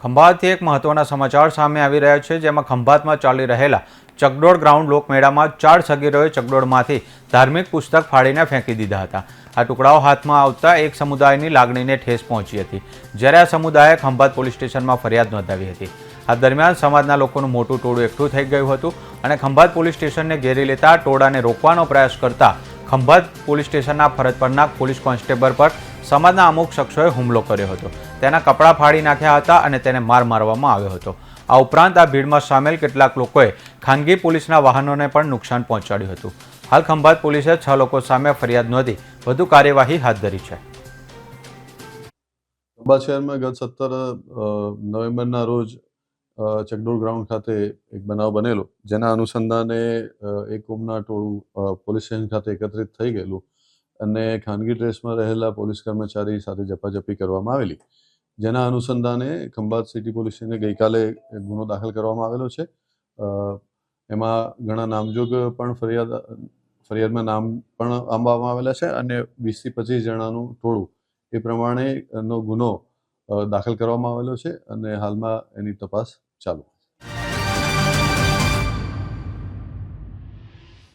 ખંભાતથી એક મહત્વના સમાચાર સામે આવી રહ્યા છે, જેમાં ખંભાતમાં ચાલી રહેલા ચકડોળ ગ્રાઉન્ડ લોકમેળામાં 4 સગીરોએ ચકડોળમાંથી ધાર્મિક પુસ્તક ફાડીને ફેંકી દીધા હતા. આ ટુકડાઓ હાથમાં આવતા એક સમુદાયની લાગણીને ઠેસ પહોંચી હતી, જ્યારે આ સમુદાયે ખંભાત પોલીસ સ્ટેશનમાં ફરિયાદ નોંધાવી હતી. આ દરમિયાન સમાજના લોકોનું મોટું ટોળું એકઠું થઈ ગયું હતું અને ખંભાત પોલીસ સ્ટેશનને ઘેરી લેતા ટોળાને રોકવાનો પ્રયાસ કરતા ખંભાત પોલીસ સ્ટેશનના ફરજ પરના પોલીસ કોન્સ્ટેબલ પર સમાજના અમુક શખ્સોએ હુમલો કર્યો હતો. તેના કપડાં ફાડી નાખ્યા હતા અને તેને માર મારવામાં આવ્યો હતો. આ ઉપરાંત આ ભીડમાં સામેલ કેટલાક લોકોએ ખાનગી પોલીસના વાહનોને પણ નુકસાન પહોંચાડ્યું હતું. હાલ ખંભાત પોલીસે 6 લોકો સામે ફરિયાદ નોંધી વધુ કાર્યવાહી હાથ ધરી છે. ખંભાત શહેરમાં ગત 17 નવેમ્બરના રોજ ચકડોળ ગ્રાઉન્ડ ખાતે એક બનાવ બનેલો, જેના અનુસંધાને એક કોમના ટોળું પોલીસ સ્ટેશન ખાતે એકત્રિત થઈ ગયેલું અને ખાનગી ડ્રેસમાં રહેલા પોલીસ કર્મચારી સાથે ઝપાઝપી કરવામાં આવેલી. જેના અનુસંધાને ખંભાત સિટી પોલીસ સ્ટેશને ગઈકાલે ગુનો દાખલ કરવામાં આવેલો છે. એમાં ઘણા નામજોગ પણ ફરિયાદમાં નામ પણ આપવામાં આવેલા છે અને 20 થી 25 જણાનું ટોળું એ પ્રમાણેનો ગુનો દાખલ કરવામાં આવેલો છે અને હાલમાં એની તપાસ ચાલુ.